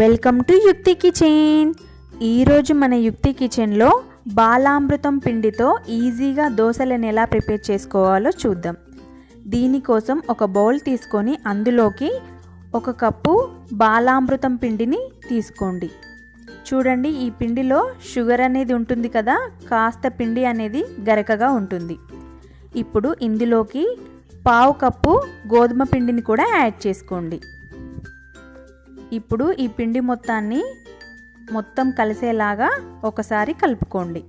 Welcome to యుక్తి kitchen. ఈరోజు మన యుక్తి కిచెన్లో బాలామృతం పిండితో ఈజీగా దోశలను ఎలా ప్రిపేర్ చేసుకోవాలో చూద్దాం. దీనికోసం ఒక బౌల్ తీసుకొని అందులోకి 1 కప్పు బాలామృతం పిండిని తీసుకోండి. చూడండి, ఈ పిండిలో షుగర్ అనేది ఉంటుంది కదా, కాస్త పిండి అనేది గరకగా ఉంటుంది. ఇప్పుడు ఇందులోకి 1/2 కప్పు గోధుమ పిండిని కూడా యాడ్ చేసుకోండి. ఇప్పుడు ఈ పిండి మొత్తం కలిసేలాగా ఒకసారి కలుపుకోండి.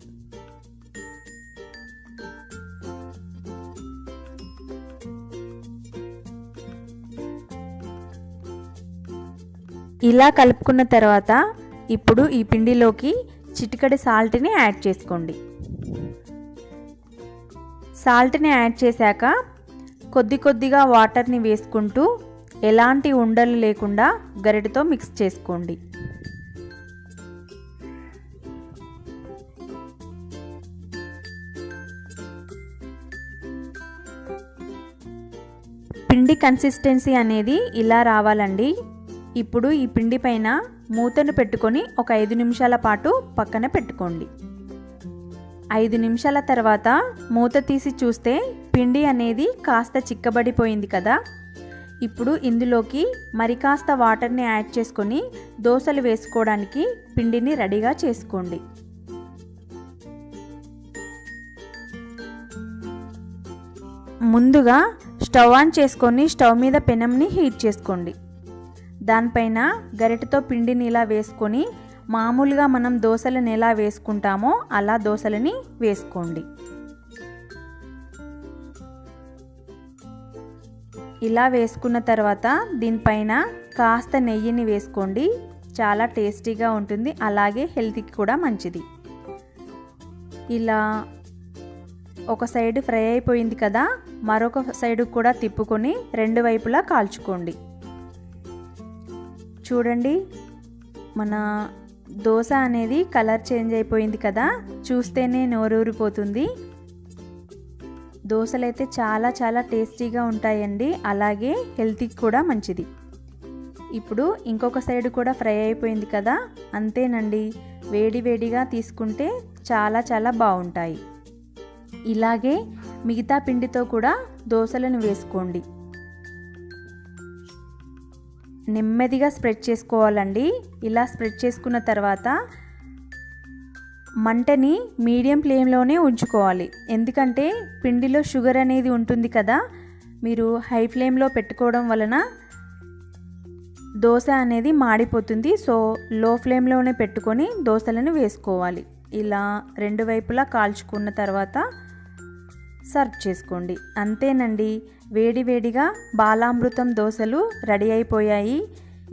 ఇలా కలుపుకున్న తర్వాత ఇప్పుడు ఈ పిండిలోకి చిటికెడు సాల్ట్ని యాడ్ చేసుకోండి. సాల్ట్ని యాడ్ చేశాక కొద్దిగా వాటర్ని వేసుకుంటూ ఎలాంటి ఉండలు లేకుండా గరిటెతో మిక్స్ చేసుకోండి. పిండి కన్సిస్టెన్సీ అనేది ఇలా రావాలండి. ఇప్పుడు ఈ పిండి పైన మూతను పెట్టుకొని ఒక 5 నిమిషాల పాటు పక్కన పెట్టుకోండి. 5 నిమిషాల తర్వాత మూత తీసి చూస్తే పిండి అనేది కాస్త చిక్కబడిపోయింది కదా. ఇప్పుడు ఇందులోకి మరి కాస్త వాటర్ని యాడ్ చేసుకొని దోశలు వేసుకోవడానికి పిండిని రెడీగా చేసుకోండి. ముందుగా స్టవ్ ఆన్ చేసుకొని స్టవ్ మీద పెనంని హీట్ చేసుకోండి. దానిపైన గరిటెతో పిండిని ఇలా వేసుకొని మామూలుగా మనం దోశలను ఎలా వేసుకుంటామో అలా దోశలని వేసుకోండి. ఇలా వేసుకున్న తర్వాత దీనిపైన కాస్త నెయ్యిని వేసుకోండి. చాలా టేస్టీగా ఉంటుంది, అలాగే హెల్త్కి కూడా మంచిది. ఇలా ఒక సైడ్ ఫ్రై అయిపోయింది కదా, మరొక సైడ్ కూడా తిప్పుకొని 2 వైపులా కాల్చుకోండి. చూడండి, మన దోశ అనేది కలర్ చేంజ్ అయిపోయింది కదా, చూస్తేనే నోరూరిపోతుంది. దోశలు అయితే చాలా టేస్టీగా ఉంటాయండి, అలాగే హెల్త్కి కూడా మంచిది. ఇప్పుడు ఇంకొక సైడ్ కూడా ఫ్రై అయిపోయింది కదా, అంతేనండి. వేడిగా తీసుకుంటే చాలా బాగుంటాయి. ఇలాగే మిగతా పిండితో కూడా దోశలను వేసుకోండి. నెమ్మదిగా స్ప్రెడ్ చేసుకోవాలండి. ఇలా స్ప్రెడ్ చేసుకున్న తర్వాత మంటని మీడియం ఫ్లేమ్లోనే ఉంచుకోవాలి. ఎందుకంటే పిండిలో షుగర్ అనేది ఉంటుంది కదా, మీరు హై ఫ్లేమ్లో పెట్టుకోవడం వలన దోశ అనేది మాడిపోతుంది. సో లో ఫ్లేమ్లోనే పెట్టుకొని దోశలను వేసుకోవాలి. ఇలా 2 వైపులా కాల్చుకున్న తర్వాత సర్వ్ చేసుకోండి. అంతేనండి, వేడిగా బాలామృతం దోశలు రెడీ అయిపోయాయి.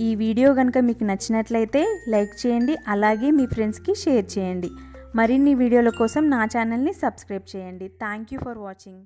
ఈ వీడియో కనుక మీకు నచ్చినట్లయితే లైక్ చేయండి, అలాగే మీ ఫ్రెండ్స్కి షేర్ చేయండి. మరిన్ని వీడియోల కోసం నా ఛానల్ని సబ్స్క్రైబ్ చేయండి. Thank you for watching.